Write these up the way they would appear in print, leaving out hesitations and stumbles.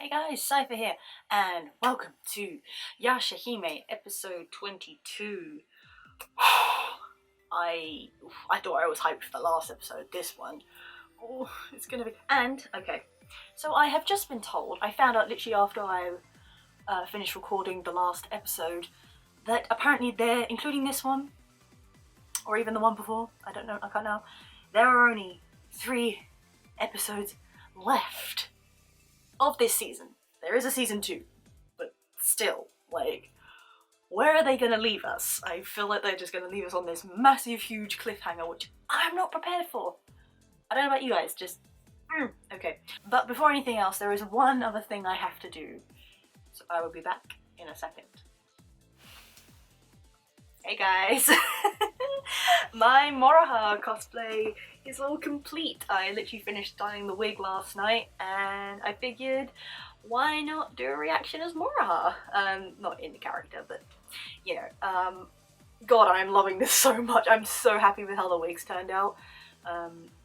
Hey guys, Cypher here, and welcome to YASHAHIME episode 22. I thought I was hyped for the last episode. This one, oh, it's gonna be. And okay, so I have just been told. I found out literally after I finished recording the last episode that apparently they're including this one, or even the one before. I don't know. I can't know. There are only 3 episodes left of this season. There is a season 2, but still, like, where are they gonna leave us? I feel like they're just gonna leave us on this massive, huge cliffhanger, which I'm not prepared for. I don't know about you guys, just, okay. But before anything else, there is one other thing I have to do, so I will be back in a second. Hey guys! My Moroha cosplay is all complete. I literally finished dyeing the wig last night, and I figured, why not do a reaction as Moroha? Not in the character, but, you know. God, I'm loving this so much. I'm so happy with how the wigs turned out.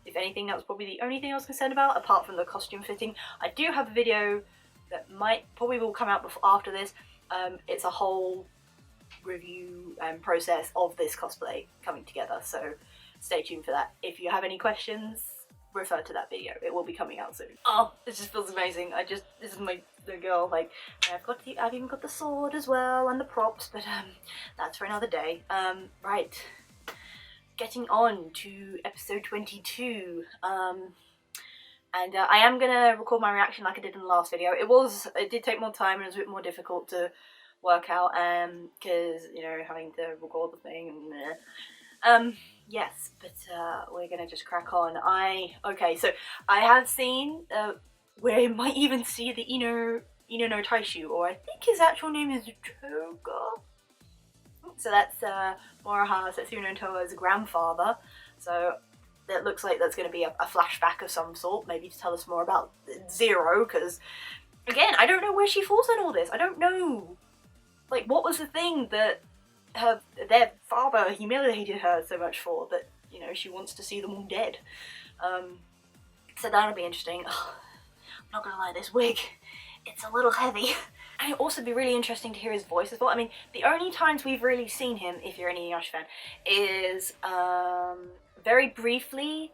If anything, that was probably the only thing I was concerned about, apart from the costume fitting. I do have a video that probably will come out after this. It's a whole review process of this cosplay coming together, so stay tuned for that. If you have any questions, refer to that video. It will be coming out soon. Oh, it just feels amazing. This is the girl, like, I've even got the sword as well and the props, but that's for another day. Right, getting on to episode 22. And I am gonna record my reaction like I did in the last video. It did take more time and it was a bit more difficult to work out, because, you know, having to record the thing and yes, but we're gonna just crack on. Okay, so I have seen where you might even see the Ino no Taishu, or I think his actual name is Toga. So that's Moroha Setsuno and Towa's grandfather. So that looks like that's going to be a flashback of some sort, maybe to tell us more about Zero, because, again, I don't know where she falls in all this. I don't know. Like, what was the thing that their father humiliated her so much for, that, you know, she wants to see them all dead? So that'll be interesting. I'm not gonna lie, this wig, it's a little heavy. And it'll also be really interesting to hear his voice as well. I mean, the only times we've really seen him, if you're an Inuyasha fan, is very briefly.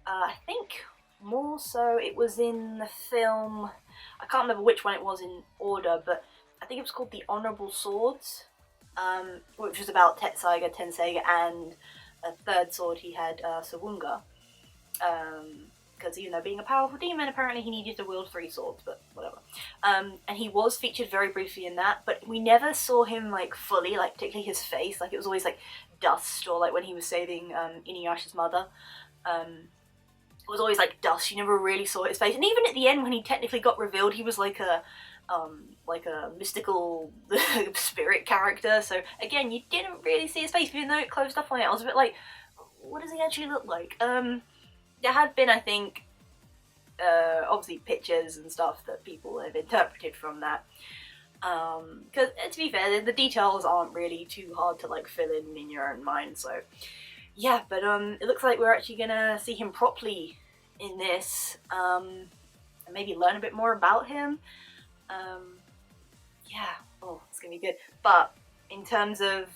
I think more so it was in the film, I can't remember which one it was in order, but I think it was called The Honourable Swords, which was about Tetsaiga, Tenseiga, and a third sword he had, Sawunga. Because, you know, being a powerful demon, apparently he needed to wield 3 swords, but whatever. And he was featured very briefly in that, but we never saw him, like, fully, like, particularly his face. Like, it was always, like, dust, or, like, when he was saving Inuyasha's mother. It was always, like, dust. You never really saw his face. And even at the end, when he technically got revealed, he was, like a mystical spirit character. So, again, you didn't really see his face, even though it closed up on it. I was a bit like, what does he actually look like? There had been, I think, obviously pictures and stuff that people have interpreted from that. Because, to be fair, the details aren't really too hard to, like, fill in your own mind, so... Yeah, but it looks like we're actually gonna see him properly in this, and maybe learn a bit more about him. Yeah, oh, it's gonna be good. But, in terms of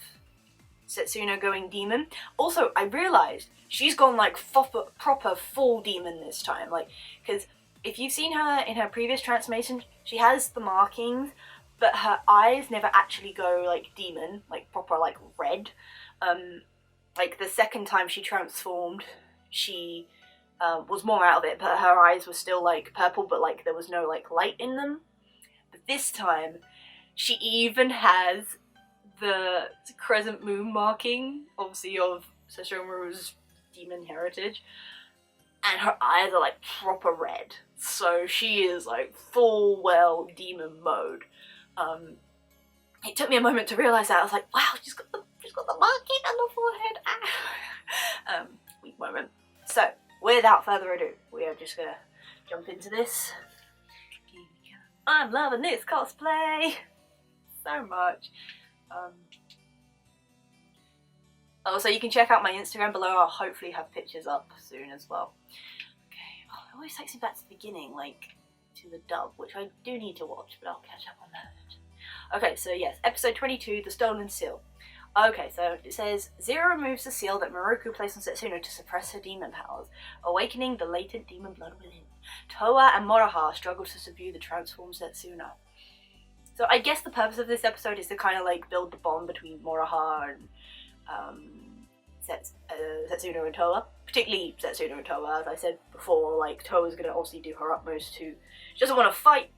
Setsuno going demon, also, I realised she's gone, like, proper full demon this time, like, because if you've seen her in her previous transformation, she has the markings, but her eyes never actually go, like, demon, like, proper, like, red. Like, the second time she transformed, she was more out of it, but her eyes were still, like, purple, but, like, there was no, like, light in them. But this time, she even has the crescent moon marking, obviously, of Sesshomaru's demon heritage, and her eyes are, like, proper red. So she is, like, full well demon mode. It took me a moment to realise that. I was like, wow, she's got the marking on the forehead. Weak moment. So, without further ado, we are just gonna jump into this. I'm loving this cosplay so much. So you can check out my Instagram below. I'll hopefully have pictures up soon as well. Okay, oh, it always takes me back to the beginning, like, to the dub, which I do need to watch, but I'll catch up on that. Okay, so yes, episode 22, The Stolen Seal. Okay, so it says, Zero removes the seal that Miroku placed on Setsuna to suppress her demon powers, awakening the latent demon blood within. Towa and Moroha struggle to subdue the transformed Setsuna. So I guess the purpose of this episode is to kind of like build the bond between Moroha and Setsuna and Towa. Particularly Setsuna and Towa, as I said before, like Towa's going to obviously do her utmost to... She doesn't want to fight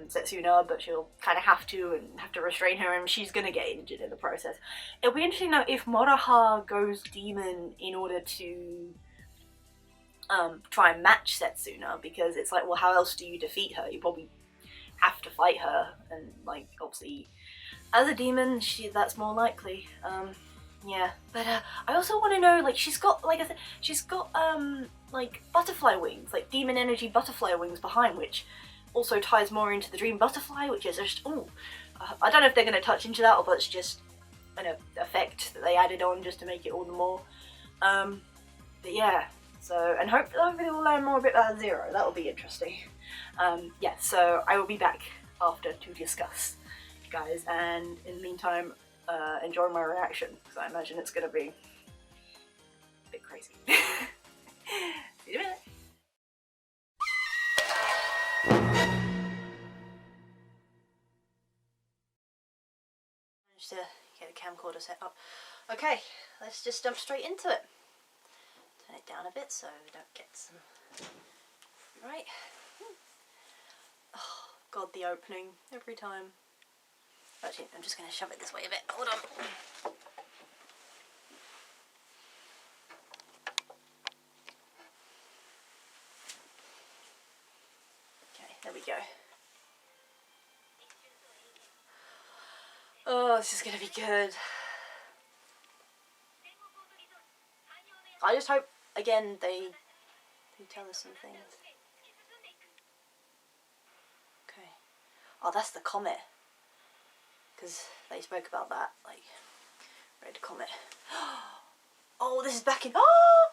Setsuna, but she'll kind of have to restrain her, and she's going to get injured in the process. It'll be interesting though if Moroha goes demon in order to try and match Setsuna, because it's like, well, how else do you defeat her? You probably have to fight her, and like obviously as a demon that's more likely. Yeah, but I also want to know, like, she's got, like I said, she's got like butterfly wings, like demon energy butterfly wings behind, which also ties more into the dream butterfly, which is just, I don't know if they're going to touch into that, or but it's just an effect that they added on just to make it all the more. But yeah, so, and hopefully we'll learn more a bit about Zero. That will be interesting. Yeah, so I will be back after to discuss, guys, and in the meantime, enjoy my reaction, because I imagine it's going to be a bit crazy. See you in a minute. Managed to get the camcorder set up. Okay, let's just jump straight into it. Turn it down a bit so we don't get some... Right. Oh, God, the opening. Every time. Actually, I'm just going to shove it this way a bit. Hold on. Okay, there we go. Oh, this is going to be good. I just hope, again, they tell us some things. Okay. Oh, that's the comet. Because they spoke about that, like, red comet. Oh, this is back in... Oh!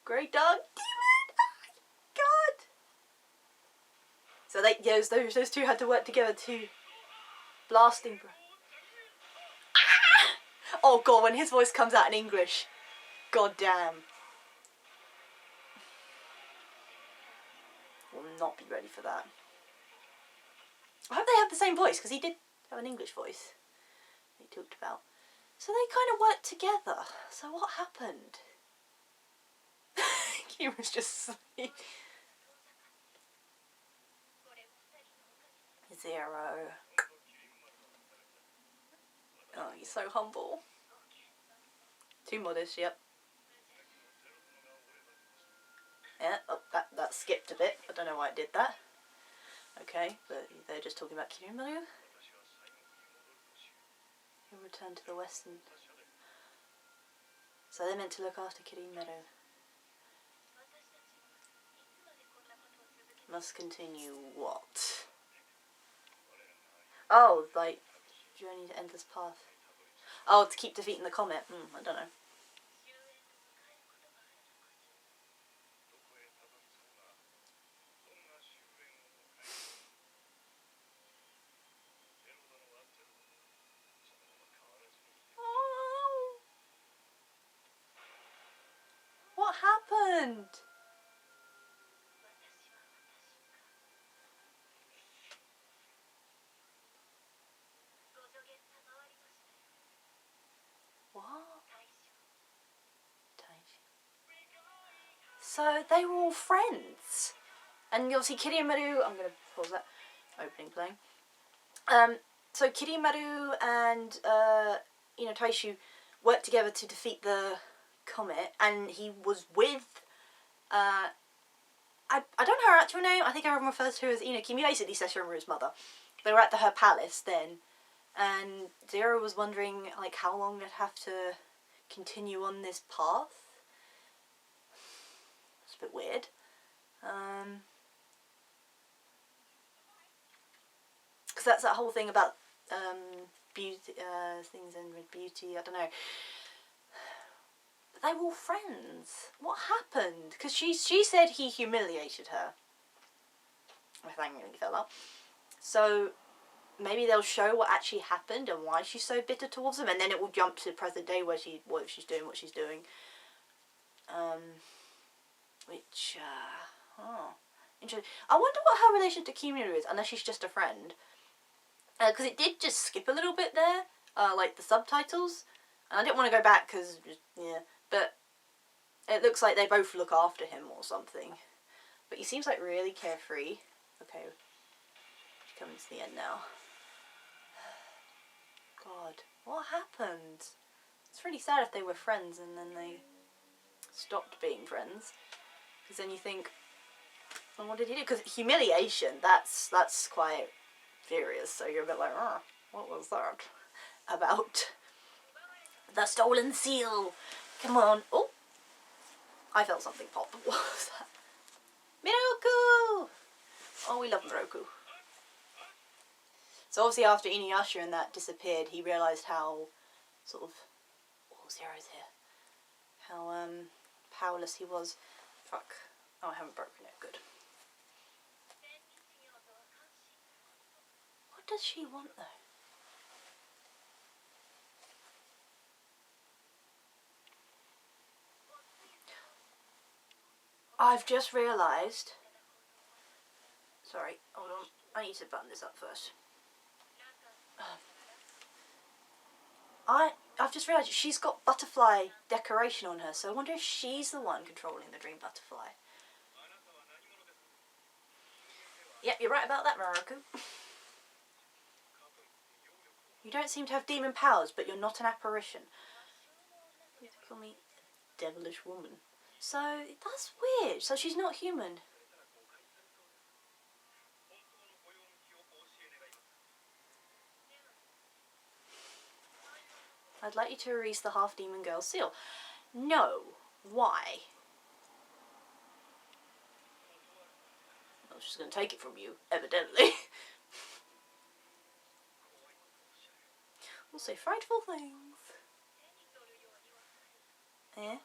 Great Dark Demon! Oh, God! So those two had to work together to... Blasting... Ah! Oh, God, when his voice comes out in English. God damn. Will not be ready for that. I hope they have the same voice, because he did have an English voice he talked about. So they kind of worked together. So what happened? He was just asleep. Zero. Oh, he's so humble. Too modest, yep. Yeah, oh, that skipped a bit. I don't know why it did that. Okay, but they're just talking about Kirinmaru. He'll return to the western. So they're meant to look after Kirinmaru. Must continue what? Oh, like, journey to endless path. Oh, to keep defeating the comet. I don't know. What happened? What? So they were all friends. And you'll see Kirinmaru, I'm going to pause that opening playing. So Kirinmaru and Taishu worked together to defeat the comet, and he was with I don't know her actual name. I think everyone refers to her as Inaki, basically Sesshomaru's mother. They were at her palace then, and Zero was wondering like how long they'd have to continue on this path. It's a bit weird. Because that's that whole thing about beauty, things and beauty. I don't know. They were all friends. What happened? Because she said he humiliated her. My thing really fell out. So maybe they'll show what actually happened and why she's so bitter towards him, and then it will jump to the present day where she's doing what she's doing. Which, interesting. I wonder what her relation to Kirinmaru is, unless she's just a friend. Because it did just skip a little bit there, like the subtitles. And I didn't want to go back because, yeah. But it looks like they both look after him or something. But he seems like really carefree. Okay, coming to the end now. God, what happened? It's really sad if they were friends and then they stopped being friends. Because then you think, well, what did he do? Because humiliation, that's quite furious. So you're a bit like, oh, what was that about? The stolen seal. Come on. Oh, I felt something pop. What was that? Miroku! Oh, we love Miroku. So obviously after Inuyasha and that disappeared, he realised how sort of, oh, Zero's here. How powerless he was. Fuck. Oh, I haven't broken it. Good. What does she want though? I've just realised. Sorry, hold on. I need to button this up first. I've just realised she's got butterfly decoration on her, so I wonder if she's the one controlling the dream butterfly. Yep, you're right about that, Miroku. You don't seem to have demon powers, but you're not an apparition. You call me devilish woman. So, that's weird. So she's not human. I'd like you to erase the half-demon girl seal. No. Why? Well, she's going to take it from you, evidently. We'll say frightful things. Eh?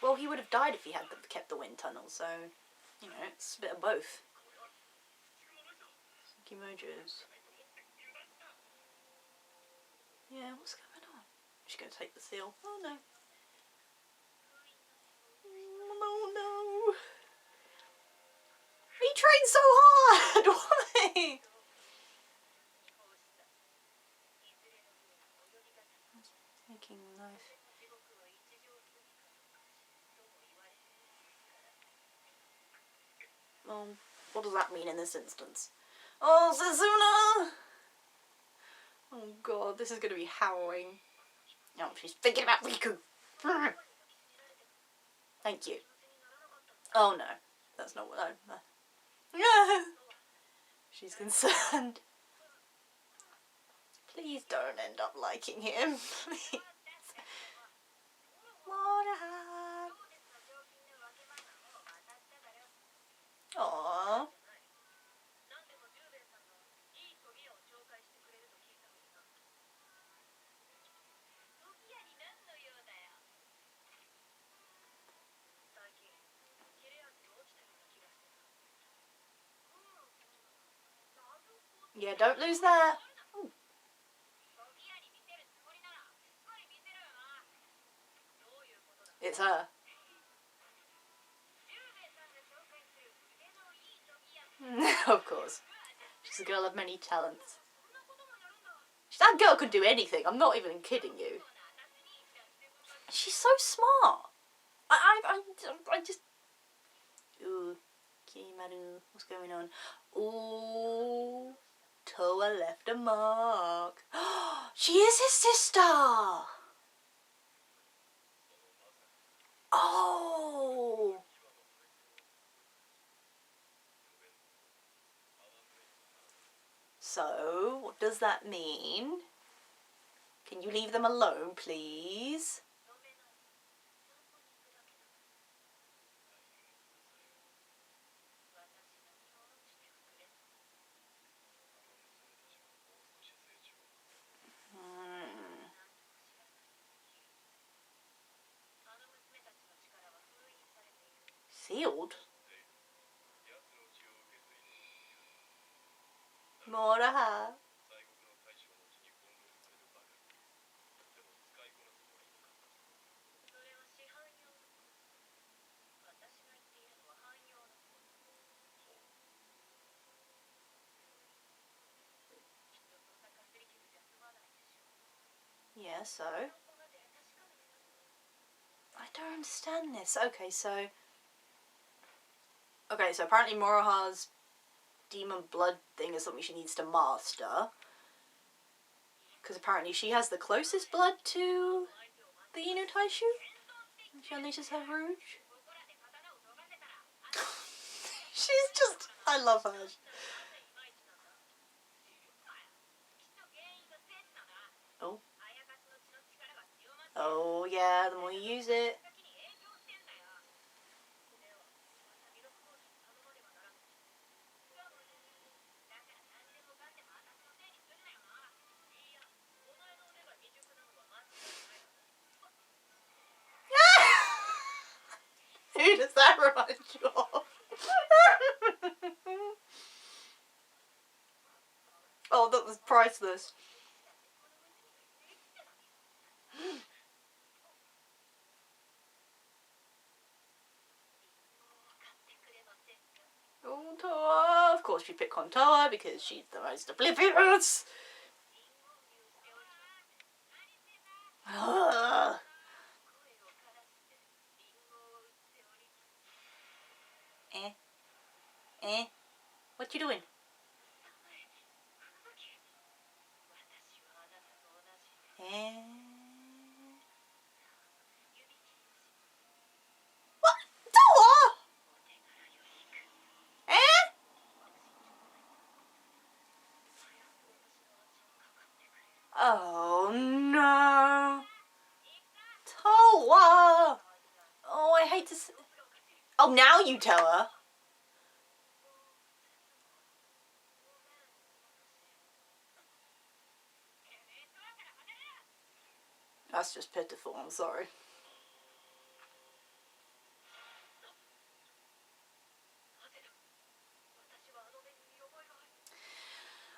Well, he would have died if he had kept the wind tunnel, so, you know, it's a bit of both. Emojis. Yeah, what's going on? She's going to take the seal. Oh no. Oh no. He trained so hard! Why? Taking a knife. What does that mean in this instance? Oh, Setsuna! Oh god, this is going to be harrowing. No, she's thinking about Riku. Thank you. Oh no, that's not what I... She's concerned. Please don't end up liking him. Please. Aww. Yeah, don't lose that. Ooh. It's her. Of course. She's a girl of many talents. That girl could do anything. I'm not even kidding you. She's so smart. I just... Ooh, Kirinmaru, what's going on? Ooh, Towa left a mark. She is his sister. Oh. So, what does that mean? Can you leave them alone, please? Sealed? Moroha. Yeah, so? I don't understand this. Okay, so apparently Moroha's demon blood thing is something she needs to master. Because apparently she has the closest blood to the Inu Taishu. And she unleashes her rouge. She's just... I love her. Oh. Oh yeah, the more you use it. Who does that remind you of? Oh, that was priceless. Oh, Towa. Of course you pick on Towa because she's the most oblivious. What you doing? What? Towa? Oh no. Towa. Oh, I hate to say... Oh, now you tell her. That's just pitiful, I'm sorry.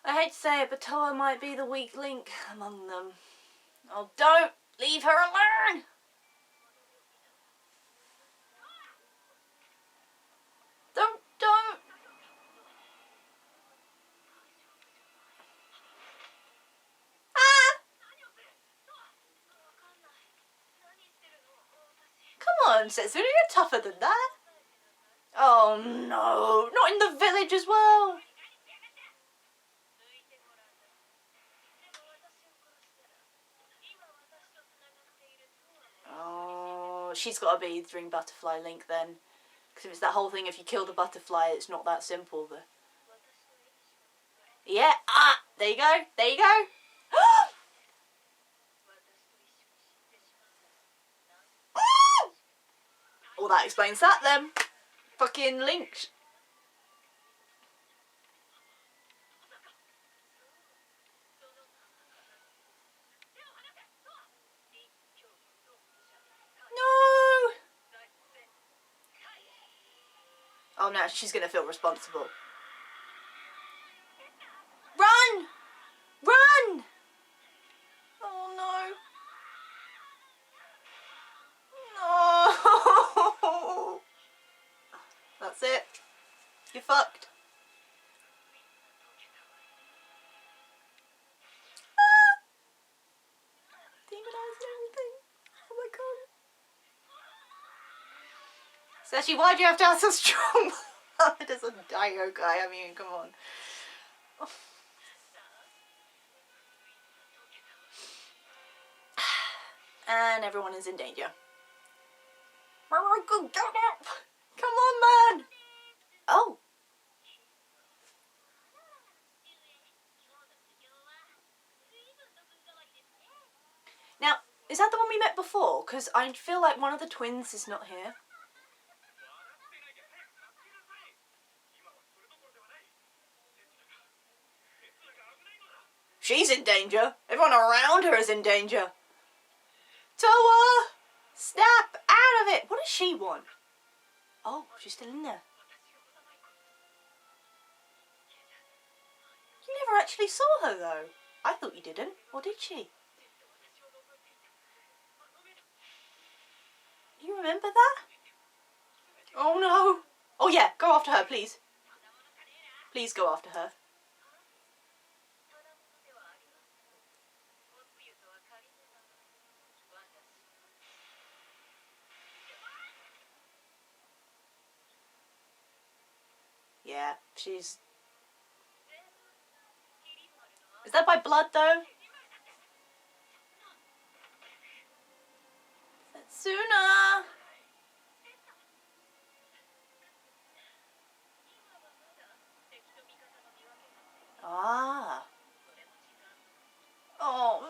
I hate to say it, but Towa might be the weak link among them. Oh, don't leave her alone! Don't! Ah! Come on, Setsuru, you're tougher than that. Oh no, not in the village as well. Oh, she's got to be the Dream Butterfly Link then. Because if it's that whole thing, if you kill the butterfly, it's not that simple. But yeah, there you go, there you go. Well, that explains that then. Fucking Link. No. Oh no, she's gonna feel responsible. Run! Run! Oh no. No. That's it. You're fucked. Demonized everything. Oh my god. Sashi, why do you have to have so strong blood as a Dio guy? I mean, come on. And everyone is in danger. Get up! Come on, man! Oh. Now, is that the one we met before? Because I feel like one of the twins is not here. She's in danger. Everyone around her is in danger. Towa! Snap out of it! What does she want? Oh, she's still in there. You never actually saw her though. I thought you didn't. Or did she? You remember that? Oh no. Oh yeah, go after her, please. Please go after her. Yeah, she's... Is that by blood though? Setsuna! Ah. Oh,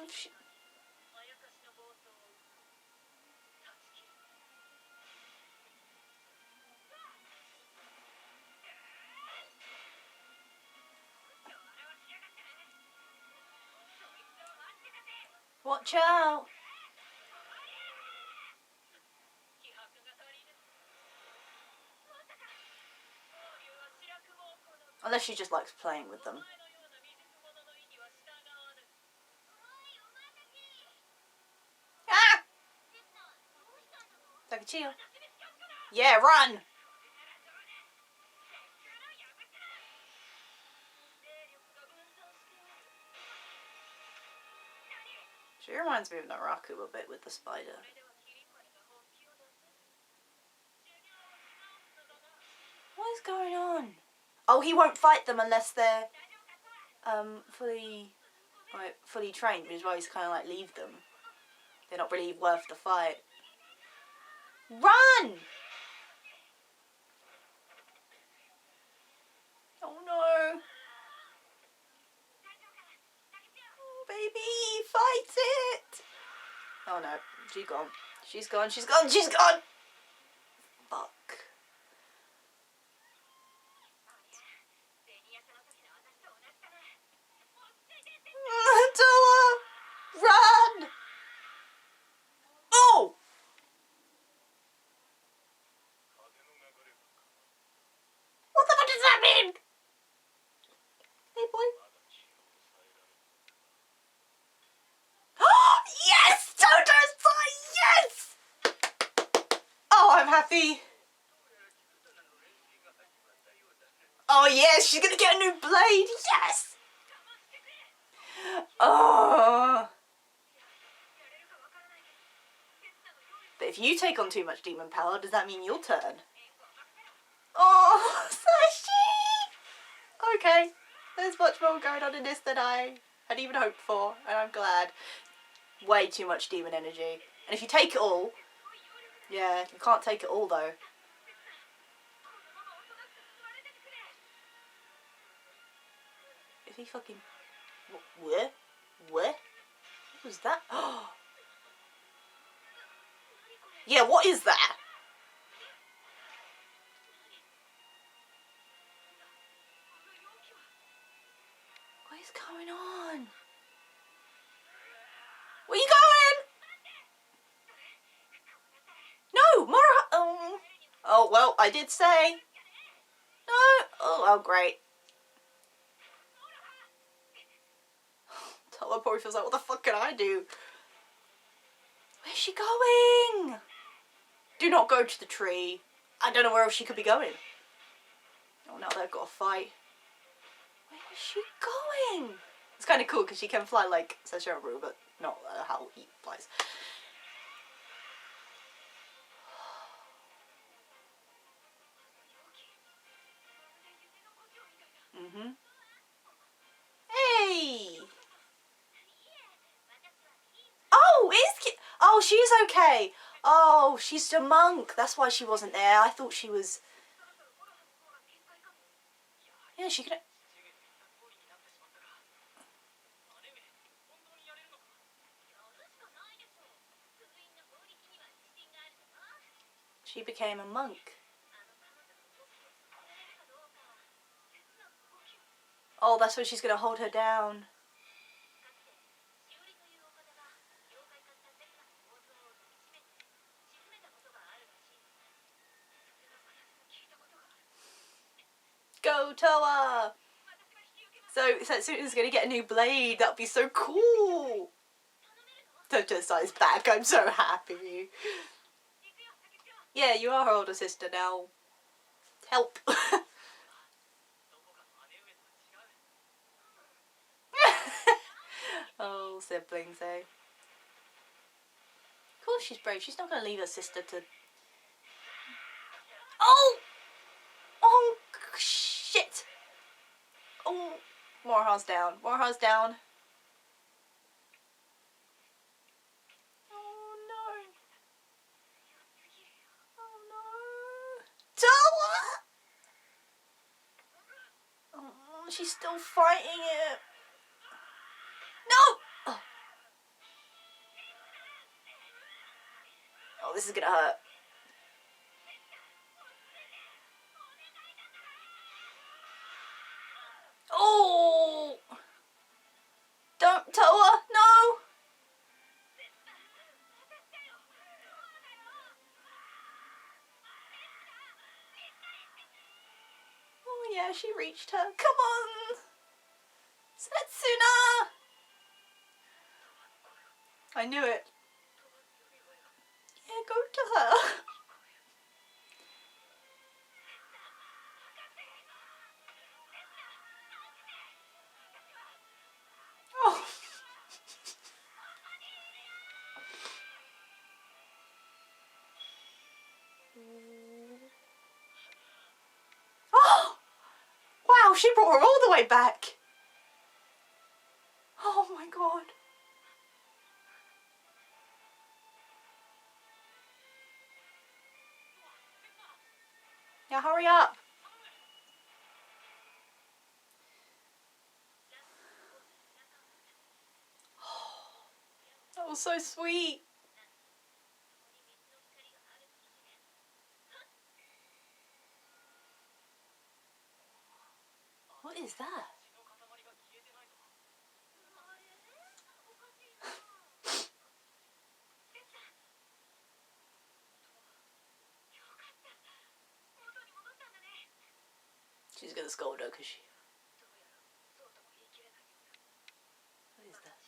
watch out. Unless she just likes playing with them. Ah! Takuchiyo. Yeah, run! She reminds me of Naraku a bit with the spider. What is going on? Oh, he won't fight them unless they're fully trained, which is why he's kind of like leave them. They're not really worth the fight. Run! Oh no! Oh, baby, fight it! Oh no, she's gone. She's gone. She's gone. She's gone. Fuck. Towa! Run! Oh! What the fuck does that mean? Hey, boy. Yes! Toto's fine! Yes! Oh, I'm happy. Oh, yes, she's gonna get a new blade. Yes! Oh. But if you take on too much demon power, does that mean you'll turn? Oh, Sashi! Okay, there's much more going on in this than I had even hoped for, and I'm glad. Way too much demon energy. And if you take it all, yeah, you can't take it all though. If he fucking... What? What was that? Yeah, what is that? What is going on? Where you going? No, Mora. Oh, well, I did say. No. Oh, great. Towa probably feels like, what the fuck can I do? Where's she going? Do not go to the tree. I don't know where else she could be going. Oh, now they've got a fight. Where is she going? It's kind of cool because she can fly like Sashimaru, but not how he flies. Hey! Oh, oh, she's okay. Oh, she's a monk. That's why she wasn't there. I thought she was... Yeah, she could... She became a monk. Oh, that's why she's going to hold her down. go Towa! So Setsuna's gonna get a new blade. That'd be so cool. Tojo-san's back. I'm so happy. Yeah, you are her older sister now. Help. Oh, siblings, eh? Of course she's brave. She's not gonna leave her sister to... Oh! Oh, shit! Oh, Moroha's down. Moroha's down. Oh no. Oh no. Towa! Oh, she's still fighting it. No! Oh. Oh, this is gonna hurt. Oh! Don't, Towa! No! Oh yeah, she reached her. Come on! Setsuna! I knew it. Yeah, go to her. Oh. Oh! Wow, she brought her all the way back. Oh my god. Yeah, hurry up. That was so sweet. What is that? She's gonna scold her because she... What is that?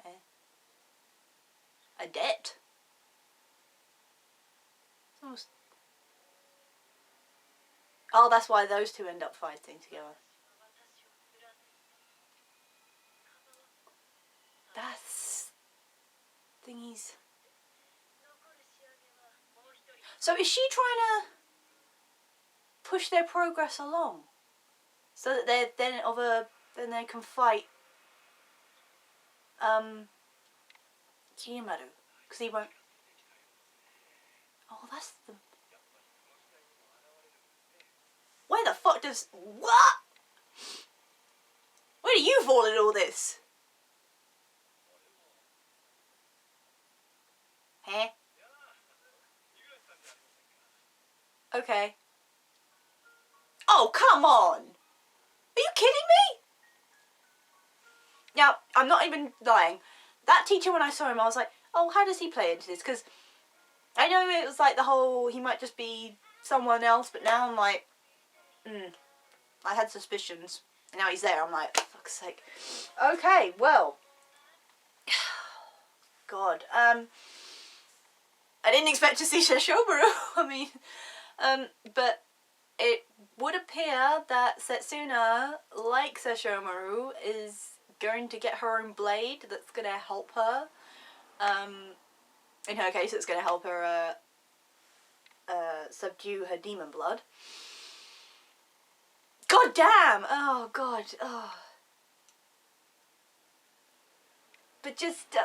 Eh? A debt? Almost... Oh, that's why those two end up fighting together. That's... thingies. So is she trying to push their progress along? So that they're then then they can fight Kirinmaru. Because he won't... Oh, that's the... Where the fuck does... What? Where do you fall in all this? Huh? Okay. Oh, come on! Are you kidding me? Now, I'm not even lying. That teacher, when I saw him, I was like, oh, how does he play into this? Because I know it was like the whole, he might just be someone else, but now I'm like, I had suspicions. And now he's there, I'm like, for fuck's sake. Okay, well. God. I didn't expect to see Sesshomaru. I mean, but it would appear that Setsuna, like Sesshomaru, is going to get her own blade that's going to help her. In her case, it's going to help her subdue her demon blood. God damn! Oh, God. Oh. But just...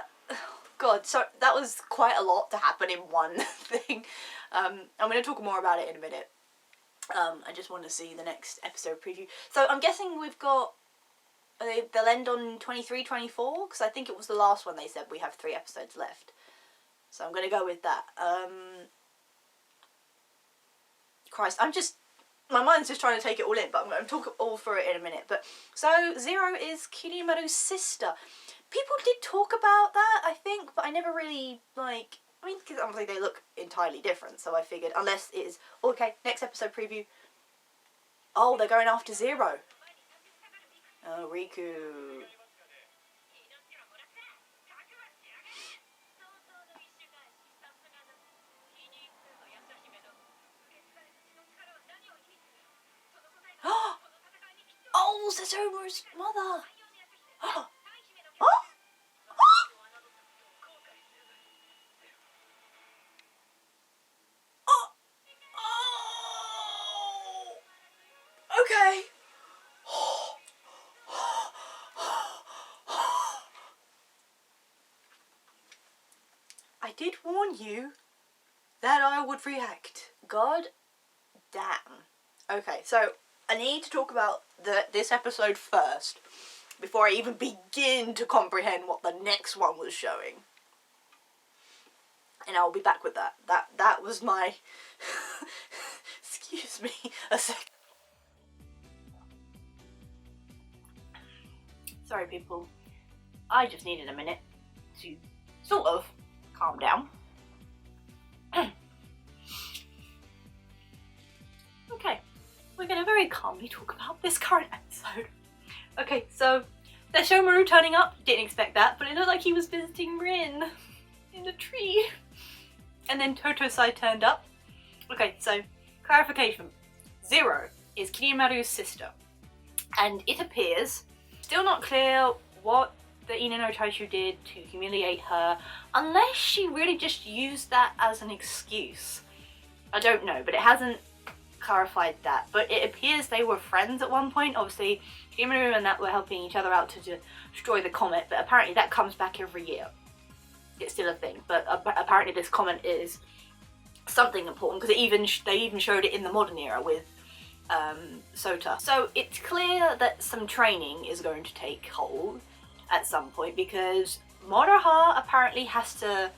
God, so that was quite a lot to happen in one thing. I'm going to talk more about it in a minute. I just want to see the next episode preview. So I'm guessing we've got... They'll end on 23, 24? Because I think it was the last one they said we have 3 episodes left. So I'm going to go with that. Christ, I'm just... My mind's just trying to take it all in, but I'm going to talk all through it in a minute. But so, Zero is Kirinmaru's sister. people did talk about that, I think, but I never really, like... I mean, because obviously they look entirely different, so I figured, unless it is... Okay, next episode preview. Oh, they're going after Zero. Oh, Riku. Oh, Satoru's mother! Oh! Okay. I did warn you that I would react. God damn. Okay, so I need to talk about this episode first before I even begin to comprehend what the next one was showing. And I'll be back with that. That was my... Excuse me a sec. Sorry, people. I just needed a minute to sort of calm down. Okay, we're gonna very calmly talk about this current episode. Okay, so there's Shomaru turning up. Didn't expect that, but it looked like he was visiting Rin in the tree. And then Totosai turned up. Okay, so clarification. Zero is Kirinmaru's sister. And it appears, still not clear what the Ina no Taishu did to humiliate her, unless she really just used that as an excuse. I don't know, but it hasn't clarified that. But it appears they were friends at one point. Obviously, Kirinmaru and that were helping each other out to destroy the comet, but apparently that comes back every year. It's still a thing, but apparently this comet is something important, because they even showed it in the modern era with Sota. So it's clear that some training is going to take hold at some point, because Moroha apparently has to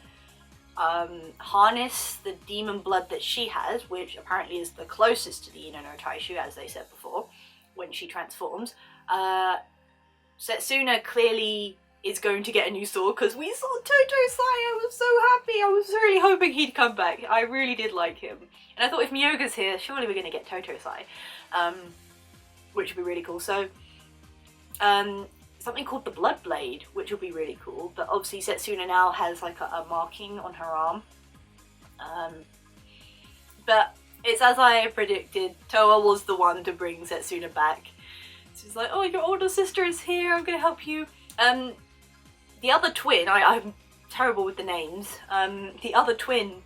harness the demon blood that she has, which apparently is the closest to the Ina no Taishu, as they said before, when she transforms. Setsuna clearly is going to get a new sword, because we saw Totosai. I was so happy. I was really hoping he'd come back. I really did like him. And I thought, if Miyoga's here, surely we're going to get Totosai. Which would be really cool. So, something called the Blood Blade, which will be really cool. But obviously Setsuna now has like a marking on her arm. But it's as I predicted. Towa was the one to bring Setsuna back. She's like, oh, your older sister is here. I'm going to help you. The other twin, I'm terrible with the names, the other twin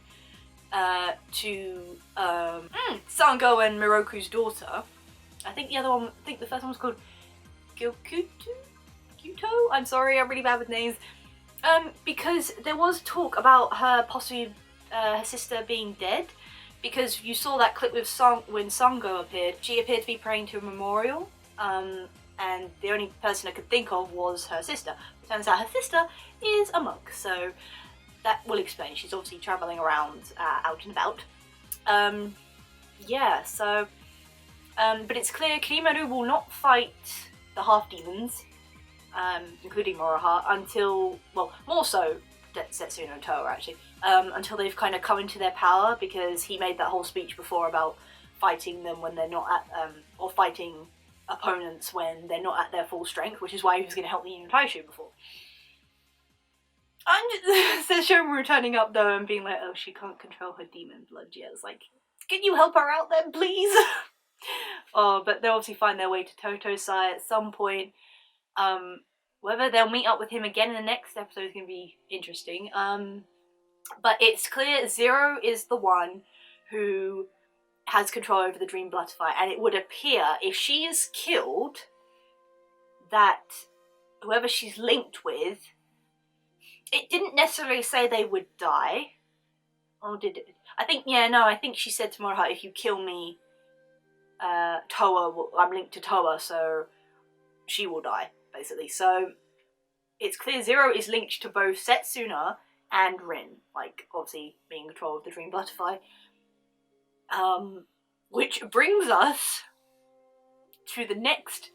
to Sango and Miroku's daughter, I think the first one was called Gyuto? I'm sorry, I'm really bad with names. Because there was talk about her possibly, her sister being dead, because you saw that clip with when Sango appeared. She appeared to be praying to a memorial, and the only person I could think of was her sister. It turns out her sister is a monk, so that will explain. She's obviously travelling around, out and about. Yeah, so... but it's clear Kirinmaru will not fight the half-demons, including Moroha, until... well, more so Setsuna and Towa, actually, until they've kind of come into their power, because he made that whole speech before about fighting them when they're not at... or fighting opponents when they're not at their full strength, which is why he was going to help the Ina no Taishu before. Says Shomaru turning up though and being like, oh, she can't control her demon blood yet. It's like, can you help her out then, please? Oh, but they'll obviously find their way to Totosai at some point. Whether they'll meet up with him again in the next episode is going to be interesting. But it's clear Zero is the one who has control over the Dream Butterfly, and it would appear, if she is killed, that whoever she's linked with, it didn't necessarily say they would die. Or did it? I think she said to Moroha, if you kill me, Towa, I'm linked to Towa, so she will die, basically. So it's clear Zero is linked to both Setsuna and Rin, like, obviously being in control of the Dream Butterfly. Which brings us to the next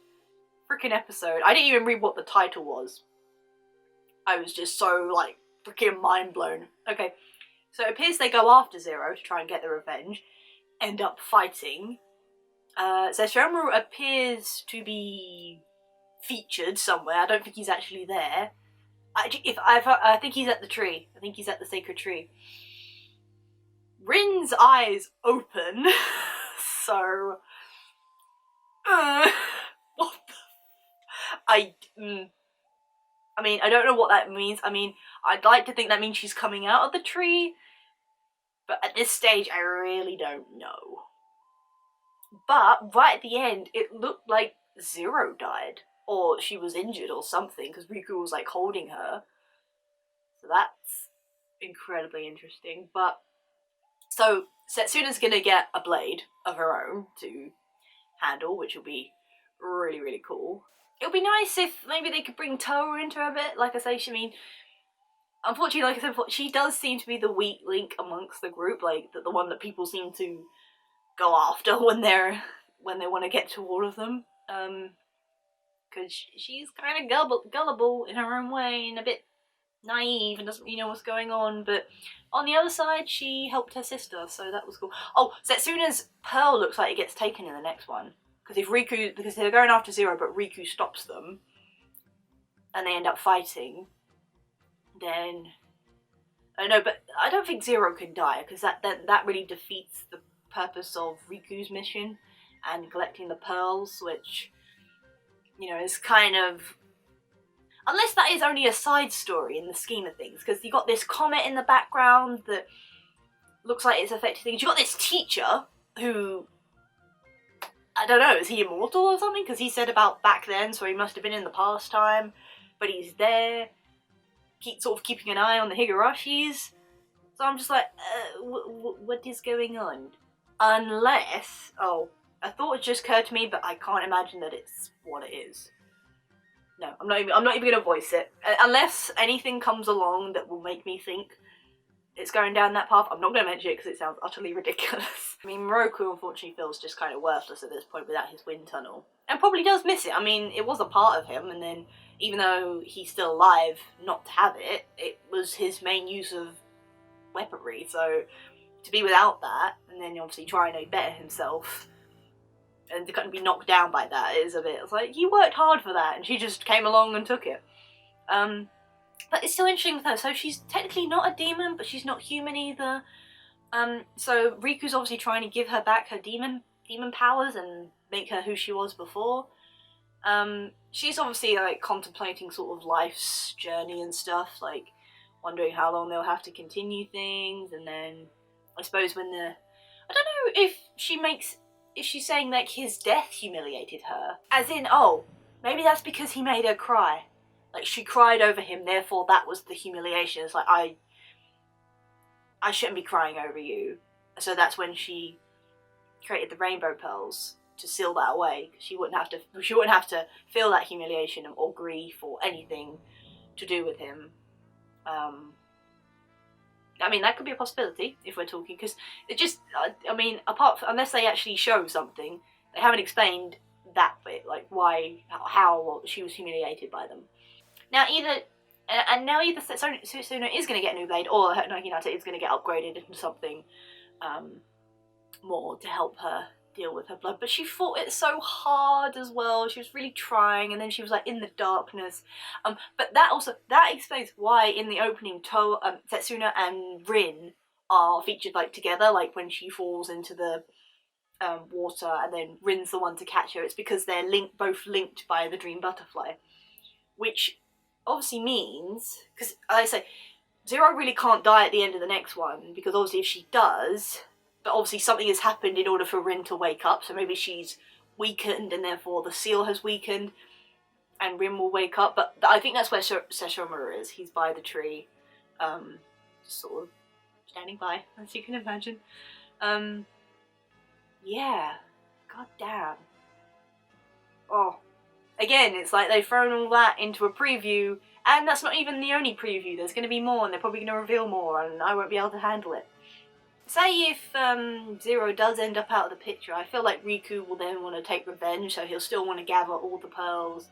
freaking episode. I didn't even read what the title was. I was just so, like, freaking mind blown. Okay, so it appears they go after Zero to try and get the revenge, end up fighting. Sesshomaru appears to be featured somewhere. I don't think he's actually there. I think he's at the tree. I think he's at the sacred tree. Rin's eyes open. So, what the? I mean, I don't know what that means. I mean, I'd like to think that means she's coming out of the tree, but at this stage, I really don't know. But right at the end, it looked like Zero died, or she was injured or something, because Riku was like holding her. So that's incredibly interesting. But so Setsuna's gonna get a blade of her own to handle, which will be really, really cool. It would be nice if maybe they could bring Towa into a bit. Like I say, unfortunately, like I said before, she does seem to be the weak link amongst the group, like the one that people seem to go after when they want to get to all of them. Because she's kind of gullible in her own way and a bit naive and doesn't really know what's going on. But on the other side, she helped her sister, so that was cool. Oh, Setsuna's pearl looks like it gets taken in the next one. Because they're going after Zero, but Riku stops them, and they end up fighting, then I don't know, but I don't think Zero can die, because that really defeats the purpose of Riku's mission and collecting the pearls, which, you know, is kind of, unless that is only a side story in the scheme of things, because you got this comet in the background that looks like it's affecting things. You got this teacher who, I don't know, is he immortal or something? Because he said about back then, so he must have been in the past time, but he's there, sort of keeping an eye on the Higurashis. So I'm just like, what is going on? Unless, a thought just occurred to me, but I can't imagine that it's what it is. No, I'm not even gonna voice it. Unless anything comes along that will make me think it's going down that path, I'm not gonna mention it because it sounds utterly ridiculous. I mean, Moroku unfortunately feels just kind of worthless at this point without his wind tunnel. And probably does miss it. I mean, it was a part of him, and then even though he's still alive, not to have it, it was his main use of weaponry, so to be without that, and then obviously trying to better himself, and to kind of be knocked down by that is a bit, it's like, he worked hard for that, and she just came along and took it. But it's still interesting with her, so she's technically not a demon, but she's not human either. So Riku's obviously trying to give her back her demon powers and make her who she was before. She's obviously like contemplating sort of life's journey and stuff, like wondering how long they'll have to continue things, and then I suppose when I don't know if she's saying like his death humiliated her, as in, oh, maybe that's because he made her cry, like she cried over him, therefore that was the humiliation. It's like, I shouldn't be crying over you, so that's when she created the rainbow pearls to seal that away. She wouldn't have to feel that humiliation or grief or anything to do with him. I mean, that could be a possibility if we're talking, because it just, I mean, unless they actually show something, they haven't explained that bit, like why, how she was humiliated by them. Now either Setsuna is going to get a new blade, or Hinata is going to get upgraded into something more to help her deal with her blood, but she fought it so hard as well. She was really trying, and then she was like in the darkness. But that explains why in the opening Setsuna and Rin are featured like together, like when she falls into the water and then Rin's the one to catch her. It's because they're both linked by the dream butterfly, which obviously means, because I say Zero really can't die at the end of the next one, because obviously if she does, but obviously something has happened in order for Rin to wake up, so maybe she's weakened and therefore the seal has weakened and Rin will wake up. But I think that's where Sesshomaru is. He's by the tree, just sort of standing by, as you can imagine. Yeah, god damn. Oh, again, it's like they've thrown all that into a preview, and that's not even the only preview. There's going to be more, and they're probably going to reveal more, and I won't be able to handle it. Say if Zero does end up out of the picture, I feel like Riku will then want to take revenge, so he'll still want to gather all the pearls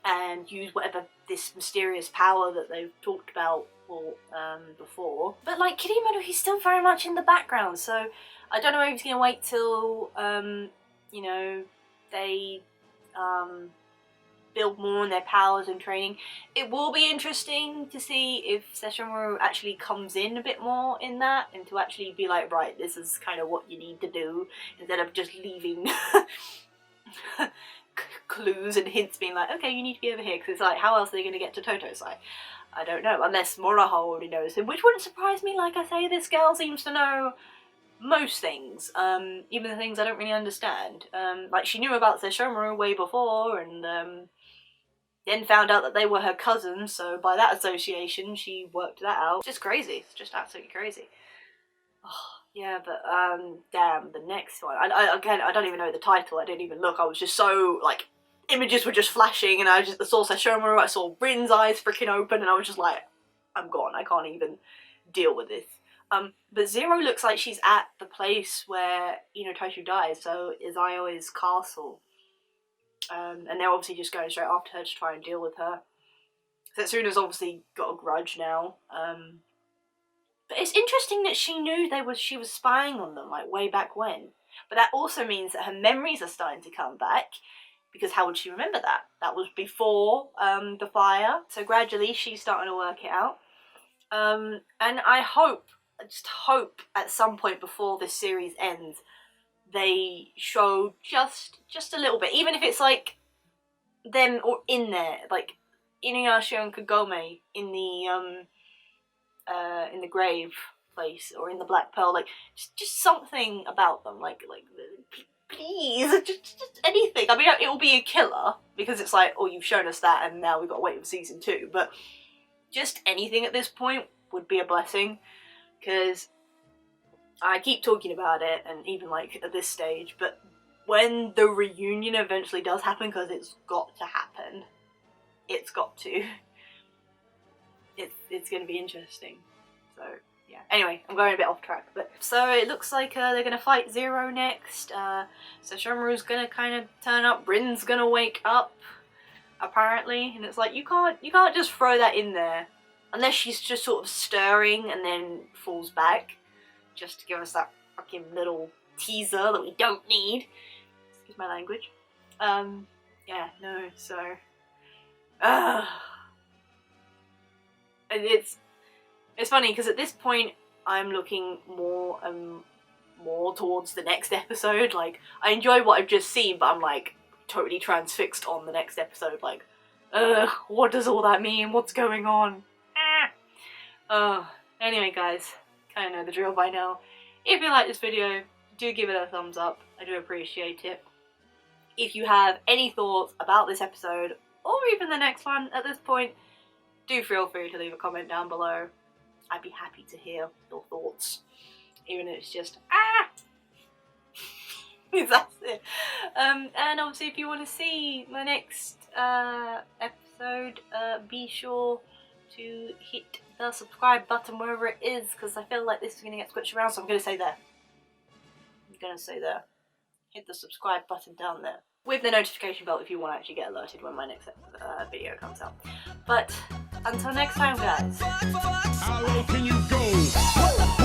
and use whatever this mysterious power that they've talked about before. But like Kirinmaru, he's still very much in the background, so I don't know if he's gonna wait till you know, they build more on their powers and training. It will be interesting to see if Sesshomaru actually comes in a bit more in that, and to actually be like, right, this is kind of what you need to do, instead of just leaving clues and hints being like, okay, you need to be over here, because it's like, how else are they going to get to Toto's side? I don't know, unless Moroha already knows him, which wouldn't surprise me. Like I say, this girl seems to know most things, even the things I don't really understand. Like, she knew about Sesshomaru way before, and then found out that they were her cousins, so by that association she worked that out. It's just crazy, it's just absolutely crazy. Oh, yeah, but damn, the next one. Again, I don't even know the title, I didn't even look, I was just so, like, images were just flashing, and I saw Sesshomaru, I saw Rin's eyes freaking open, and I was just like, I'm gone, I can't even deal with this. But Zero looks like she's at the place where, you know, Taishu dies, so Izao's castle. And they're obviously just going straight after her to try and deal with her. Setsuna's obviously got a grudge now. But it's interesting that she knew she was spying on them, like, way back when. But that also means that her memories are starting to come back, because how would she remember that? That was before the fire, so gradually she's starting to work it out. And I just hope at some point before this series ends, they show just a little bit, even if it's like them or in there, like Inuyasha and Kagome in the grave place, or in the Black Pearl, like just something about them, like please, just anything. I mean, it will be a killer because it's like, oh, you've shown us that, and now we've got to wait for season 2. But just anything at this point would be a blessing, because I keep talking about it, and even like at this stage, but when the reunion eventually does happen, because it's got to happen, it's got to, it's going to be interesting. So yeah, anyway, I'm going a bit off track, but so it looks like they're going to fight Zero next. So Shomaru's going to kind of turn up, Rin's going to wake up, apparently, and it's like, you can't just throw that in there, unless she's just sort of stirring and then falls back, just to give us that fucking little teaser that we don't need. Excuse my language. Yeah, no, so... It's funny, because at this point, I'm looking more and more towards the next episode. Like, I enjoy what I've just seen, but I'm, like, totally transfixed on the next episode. Like, what does all that mean? What's going on? Anyway, guys, kind of know the drill by now. If you like this video, do give it a thumbs up. I do appreciate it. If you have any thoughts about this episode, or even the next one at this point, do feel free to leave a comment down below. I'd be happy to hear your thoughts, even if it's just, that's it. And obviously, if you want to see my next episode, be sure to hit the subscribe button wherever it is, because I feel like this is going to get switched around, so I'm going to say there. Hit the subscribe button down there, with the notification bell if you want to actually get alerted when my next video comes out. But until next time, guys. How low can you go?